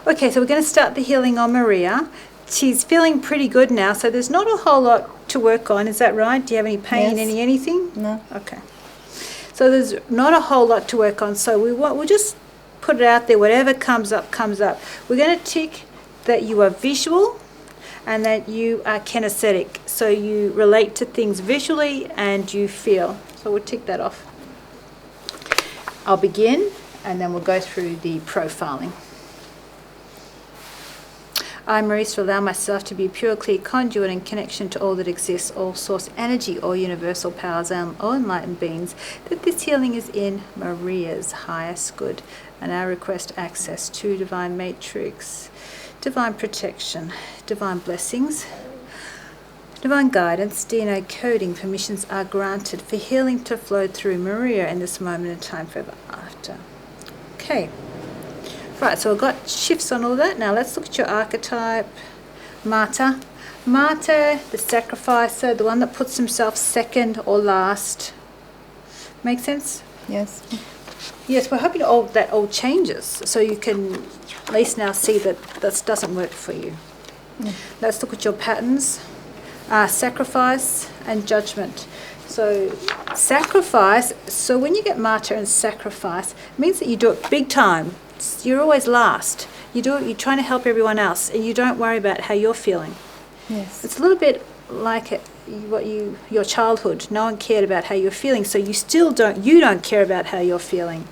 Okay, so we're going to start the healing on Maria. She's feeling pretty good now, so there's not a whole lot to work on. Is that right? Do you have any pain, Yes. anything? No. Okay. So there's not a whole lot to work on. So we'll just put it out there. Whatever comes up, comes up. We're going to tick that you are visual and that you are kinesthetic. So you relate to things visually and you feel. So we'll tick that off. I'll begin and then we'll go through the profiling. I, Maurice, will allow myself to be a pure, clear conduit in connection to all that exists, all source energy, all universal powers, and all enlightened beings, that this healing is in Maria's highest good. And I request access to divine matrix, divine protection, divine blessings, divine guidance, DNA coding permissions are granted for healing to flow through Maria in this moment in time forever after. Okay. Right, so I've got shifts on all that. Now let's look at your archetype. Martyr. Martyr, the sacrificer, the one that puts himself second or last. Make sense? Yes. Yes, we're hoping that all changes so you can at least now see that this doesn't work for you. Let's look at your patterns. Sacrifice and judgment. So sacrifice, so when you get martyr and sacrifice, it means that you do it big time. You're always last. You do it, you're trying to help everyone else and you don't worry about how you're feeling. Yes. It's a little bit like your childhood. No one cared about how you're feeling, so you don't care about how you're feeling.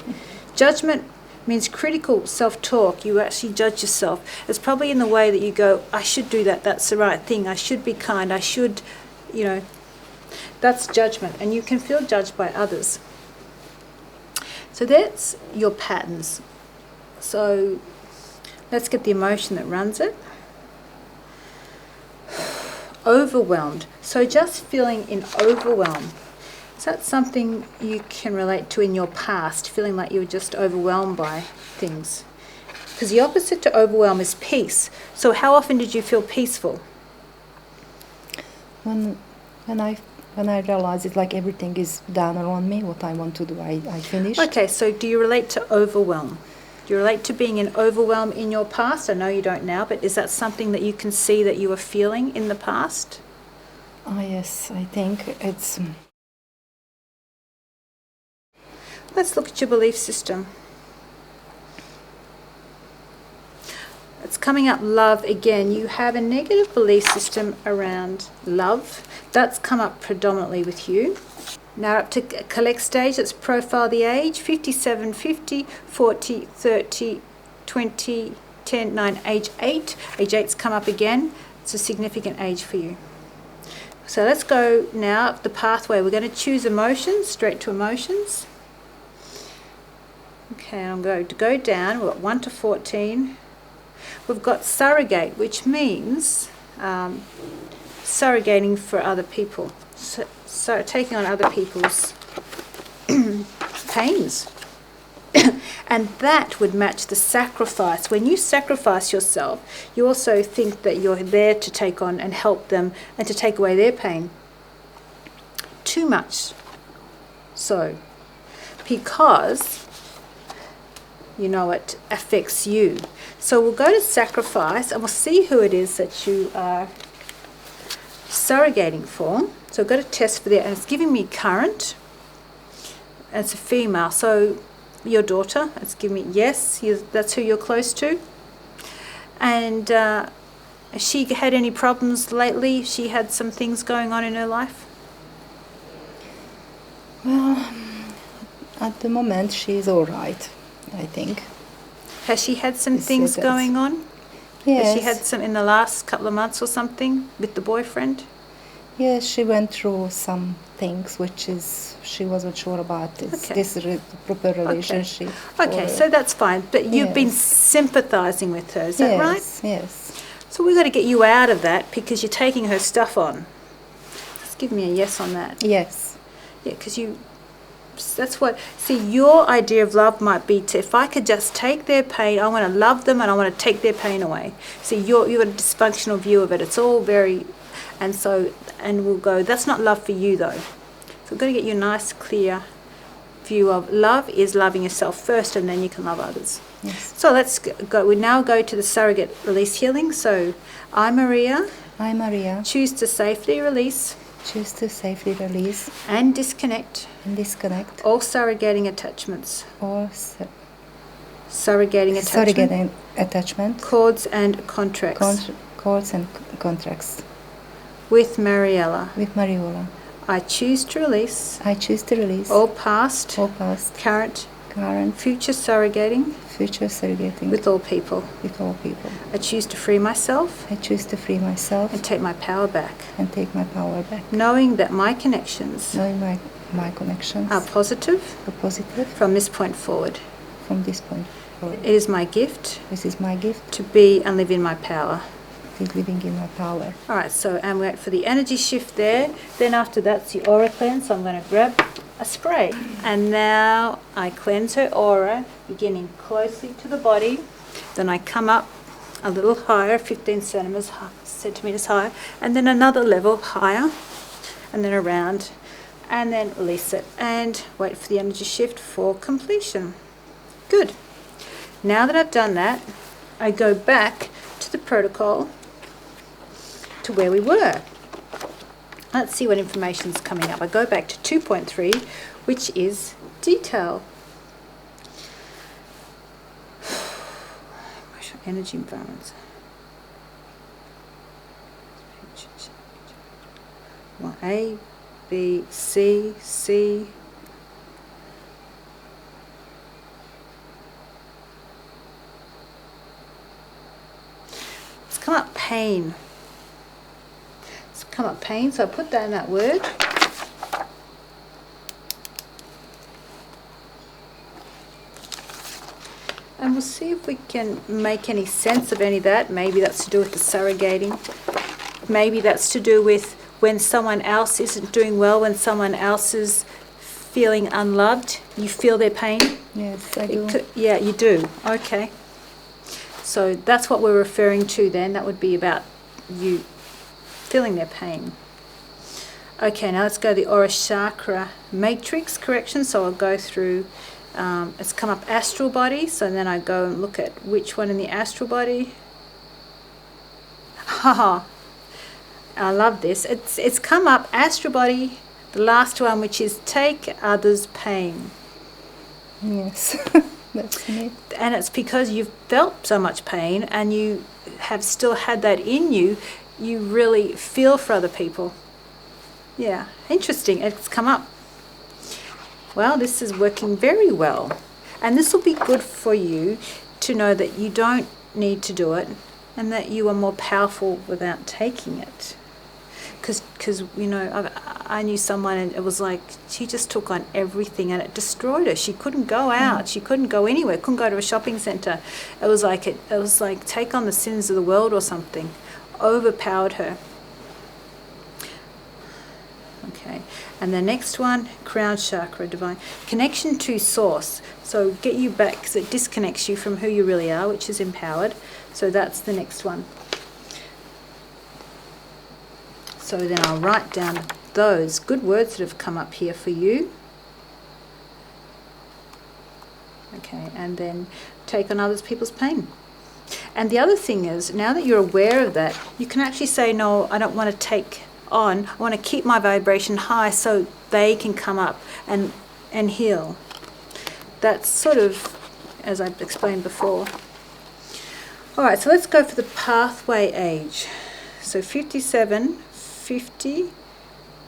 Judgment means critical self-talk. You actually judge yourself. It's probably in the way that you go, I should do that, that's the right thing, I should be kind, I should, that's judgment. And you can feel judged by others. So that's your patterns. So let's get the emotion that runs it. Overwhelmed. So just feeling in overwhelm. Is that something you can relate to in your past, feeling like you were just overwhelmed by things? Because the opposite to overwhelm is peace. So how often did you feel peaceful? When I realize it, like everything is down around me, what I want to do, I finish. Okay, so do you relate to overwhelm? Do you relate to being in overwhelm in your past? I know you don't now, but is that something that you can see that you were feeling in the past? Oh, yes, I think it's... Let's look at your belief system. It's coming up love again. You have a negative belief system around love. That's come up predominantly with you. Now up to collect stage, let's profile the age. 57, 50, 40, 30, 20, 10, 9, age 8. Age 8's come up again. It's a significant age for you. So let's go now up the pathway. We're going to choose emotions, straight to emotions. Okay, I'm going to go down. We've got 1 to 14. We've got surrogate, which means surrogating for other people. So taking on other people's pains. And that would match the sacrifice. When you sacrifice yourself, you also think that you're there to take on and help them and to take away their pain. Too much so. Because it affects you. So we'll go to sacrifice and we'll see who it is that you are surrogating for. So I've got a test for that, and it's giving me current. And it's a female, so your daughter. It's giving me yes. That's who you're close to. And has she had any problems lately? She had some things going on in her life. Well, at the moment she's all right, I think. Has she had some things going on? Yes. Has she had some in the last couple of months or something with the boyfriend? Yes, she went through some things which she wasn't sure about. This proper relationship. Okay, so that's fine. But you've been sympathizing with her, is that right? Yes. So we've got to get you out of that because you're taking her stuff on. Just give me a yes on that. Yes. Yeah, because that's what, see, your idea of love might be if I could just take their pain, I want to love them and I want to take their pain away. See, you've got a dysfunctional view of it. It's all very, and we'll go, that's not love for you though. So we've got to get you a nice, clear view of love is loving yourself first, and then you can love others. Yes. So let's go. We now go to the surrogate release healing. So I, Maria, choose to safely release and disconnect all surrogating attachments. Surrogating attachment. Cords and contracts. With Mariella. I choose to release. All past. Current. Future surrogating. With all people. I choose to free myself. And take my power back. Knowing that my connections. Are positive. From this point forward. It is my gift. To be and live in my power. All right, so and wait for the energy shift there. Then after that's the aura cleanse. So I'm going to grab a spray. And now I cleanse her aura, beginning closely to the body. Then I come up a little higher, 15 centimeters higher, and then another level higher, and then around, and then release it. And wait for the energy shift for completion. Good. Now that I've done that, I go back to the protocol to where we were. Let's see what information's coming up. I go back to 2.3, which is detail. Energy environments. A, B, C, C. It's come up pain. It's come up pain, so I put that in that word. And we'll see if we can make any sense of any of that. Maybe that's to do with the surrogating. Maybe that's to do with when someone else isn't doing well, when someone else is feeling unloved. You feel their pain? Yes, I do. Yeah, you do. Okay. So that's what we're referring to then. That would be about you feeling their pain. Okay, now let's go to the aura chakra matrix correction. So I'll go through. It's come up astral body, so then I go and look at which one in the astral body. Haha, I love this. It's come up astral body, the last one, which is take others' pain. Yes, that's me. And it's because you've felt so much pain and you have still had that in you. You really feel for other people. Yeah, interesting. It's come up. Well, this is working very well. And this will be good for you to know that you don't need to do it and that you are more powerful without taking it. Because you know, I knew someone and it was like she just took on everything and it destroyed her. She couldn't go out. She couldn't go anywhere. Couldn't go to a shopping centre. It was like take on the sins of the world or something. Overpowered her. Okay, and the next one, crown chakra, divine connection to source. So get you back because it disconnects you from who you really are, which is empowered. So that's the next one. So then I'll write down those good words that have come up here for you. Okay, and then take on others people's pain. And the other thing is, now that you're aware of that, you can actually say, no, I don't want to take on. I want to keep my vibration high so they can come up and heal. That's sort of, as I've explained before. All right, so let's go for the pathway age. So 57, 50,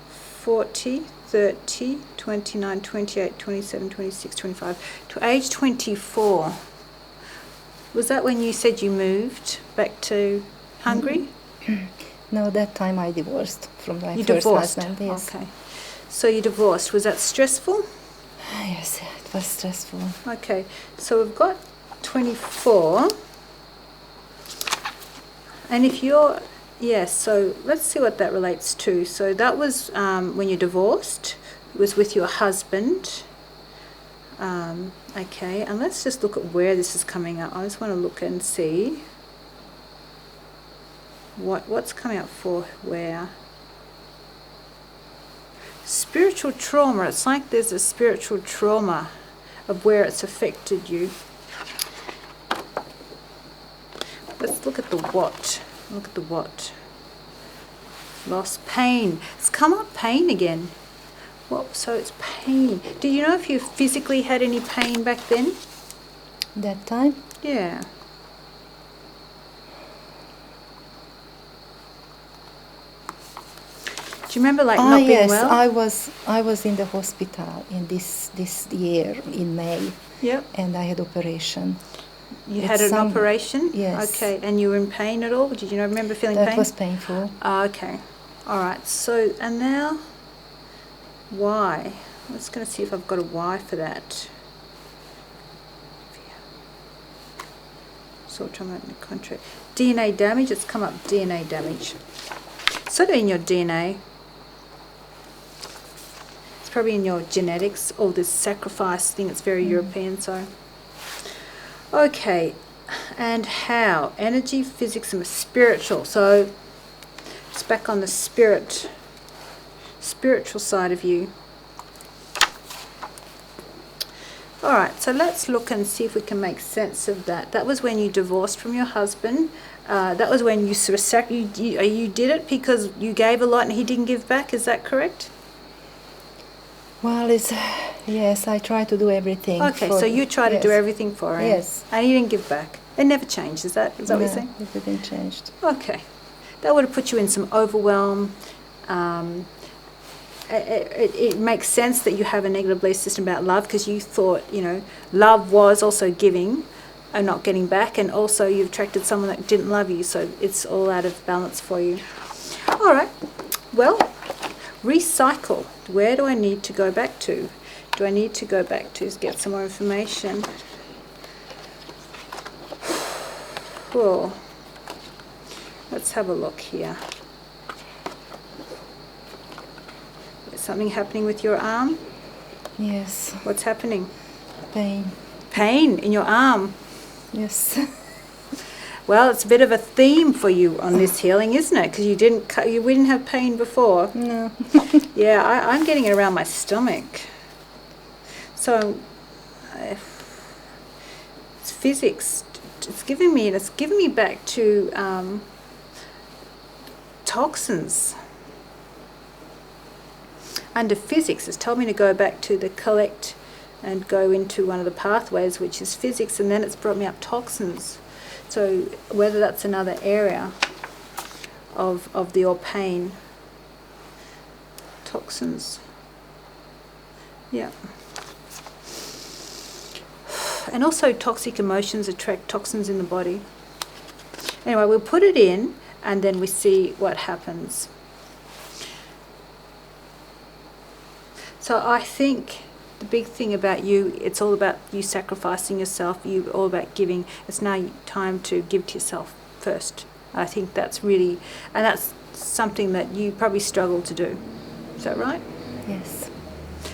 40, 30, 29, 28, 27, 26, 25, to age 24. Was that when you said you moved back to Hungary? No, that time I divorced from my You first divorced? husband. Yes. Okay. So you divorced. Was that stressful? Yes, it was stressful. Okay. So we've got 24. And if you're... Yes, so let's see what that relates to. So that was when you divorced. It was with your husband. Okay, and let's just look at where this is coming up. I just want to look and see what's coming up for where. spiritual trauma. It's like there's a spiritual trauma of where it's affected you. Let's look at the what. Look at the what. Loss, pain. It's come up, pain again. What? So it's pain. Do you know if you physically had any pain back then? That time? Yeah. Do you remember, like, not being yes, well? I was in the hospital in this year in May. Yep. And I had operation. You had an operation? Yes. Okay. And you were in pain at all? Did you remember feeling pain? That was painful. Okay. All right. So, and now, why? I'm just going to see if I've got a why for that. Sort trauma in the contract. DNA damage. It's come up, DNA damage. Sort of in your DNA. It's probably in your genetics, all this sacrifice thing. It's very European, so. Okay, and how? Energy, physics, and spiritual. So it's back on the spiritual side of you. All right, so let's look and see if we can make sense of that. That was when you divorced from your husband. That was when you did it because you gave a lot and he didn't give back. Is that correct? Well, yes, I try to do everything. Okay, so you try to do everything for him. Yes. And he didn't give back. It never changed. Is that what you're saying? No, it didn't change. Okay. That would have put you in some overwhelm. It makes sense that you have a negative belief system about love because you thought, love was also giving and not getting back, and also you've attracted someone that didn't love you, so it's all out of balance for you. All right. Well, recycle. Where do I need to go back to? Do I need to go back to get some more information? Well, let's have a look here. Is something happening with your arm? Yes. What's happening? Pain. Pain in your arm? Yes. Well, it's a bit of a theme for you on this healing, isn't it? Because we didn't have pain before. No. Yeah, I'm getting it around my stomach. So, it's physics. It's giving me back to toxins. Under physics, it's told me to go back to the collect and go into one of the pathways, which is physics, and then it's brought me up toxins. So whether that's another area of your pain. Toxins. Yeah. And also toxic emotions attract toxins in the body. Anyway, we'll put it in and then we see what happens. So I think the big thing about you, it's all about you sacrificing yourself, you all about giving. It's now time to give to yourself first. I think that's really, and that's something that you probably struggle to do. Is that right? Yes.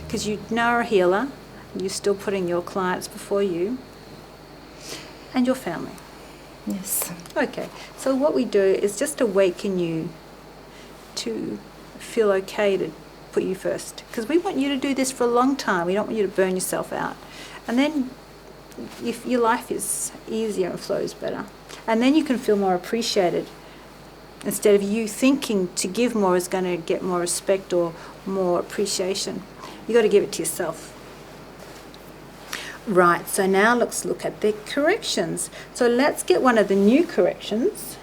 Because you now are a healer, you're still putting your clients before you and your family. Yes. Okay, so what we do is just awaken you to feel okay to put you first, because we want you to do this for a long time. We don't want you to burn yourself out, and then if your life is easier and flows better, and then you can feel more appreciated instead of you thinking to give more is going to get more respect or more appreciation. You got to give it to yourself. Right, so now let's look at the corrections. So let's get one of the new corrections.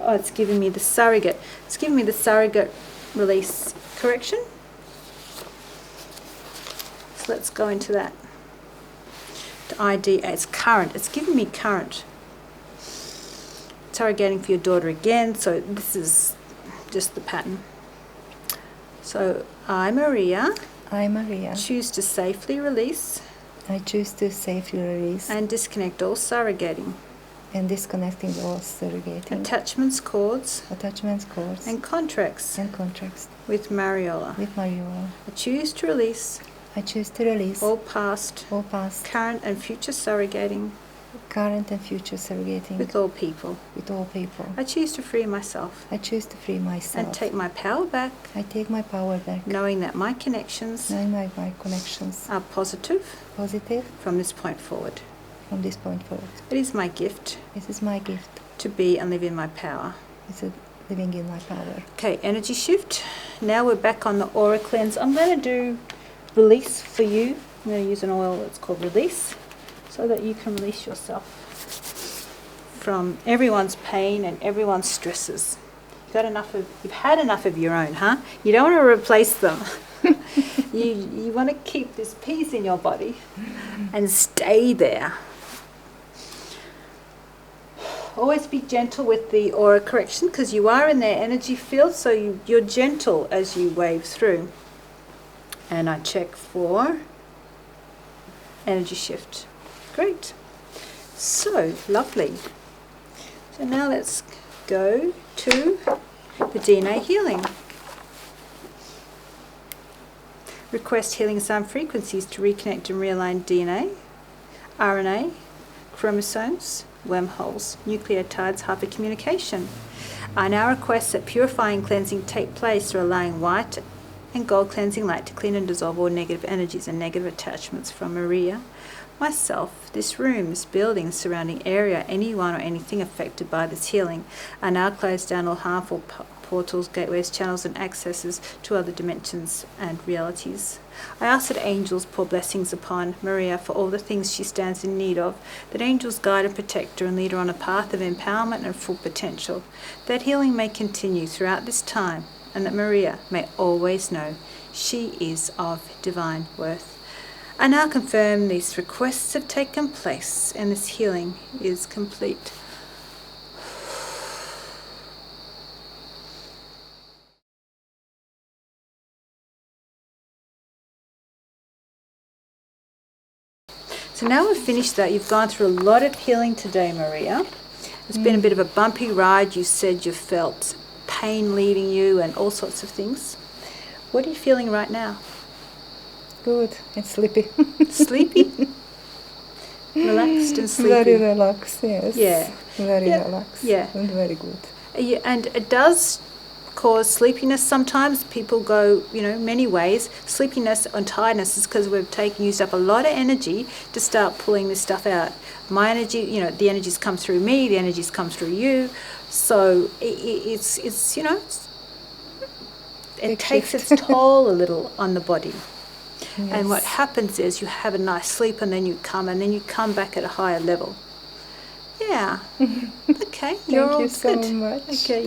Oh, it's giving me the surrogate. It's giving me the surrogate release correction. So let's go into that. The ID, it's current. It's giving me current. Interrogating for your daughter again. So this is just the pattern. So I, Maria, choose to safely release. I choose to safely release. And disconnect all surrogating. And disconnecting all surrogating. Attachments, cords. And contracts. With Mariola. I choose to release. I choose to release all past, all past, current and future surrogating. current and future surrogating with all people. With all people. I choose to free myself. I choose to free myself. And take my power back. I take my power back. Knowing that my connections. Knowing my connections. Are positive. Positive. From this point forward. From this point forward. It is my gift. This is my gift. To be and live in my power. It's living in my power. Okay, energy shift. Now we're back on the aura cleanse. I'm going to do release for you. I'm going to use an oil that's called release so that you can release yourself from everyone's pain and everyone's stresses. You've had enough of your own, huh? You don't want to replace them. you want to keep this peace in your body and stay there. Always be gentle with the aura correction because you are in their energy field, so you're gentle as you wave through. And I check for energy shift. Great. So lovely. So now let's go to the DNA healing. Request healing sound frequencies to reconnect and realign DNA, RNA, chromosomes, wormholes, nucleotides, hypercommunication. I now request that purifying cleansing take place through allowing white and gold cleansing light to clean and dissolve all negative energies and negative attachments from Maria, myself, this room, this building, surrounding area, anyone or anything affected by this healing. I now close down all harmful portals, gateways, channels and accesses to other dimensions and realities. I ask that angels pour blessings upon Maria for all the things she stands in need of, that angels guide and protect her and lead her on a path of empowerment and full potential, that healing may continue throughout this time, and that Maria may always know she is of divine worth. I now confirm these requests have taken place and this healing is complete. So now we've finished that. You've gone through a lot of healing today, Maria. It's been a bit of a bumpy ride. You said you felt pain leaving you and all sorts of things. What are you feeling right now? Good and sleepy. Sleepy? Relaxed and sleepy? Very relaxed, yes. Yeah. Very relaxed. Yeah. And very good. Yeah, and it does cause sleepiness sometimes. People go, many ways. Sleepiness and tiredness is because we've used up a lot of energy to start pulling this stuff out. My energy, the energies come through me, the energies come through you. So it takes its toll a little on the body. Yes. And what happens is you have a nice sleep and then you come back at a higher level. Yeah. Okay. Thank you so much. Okay.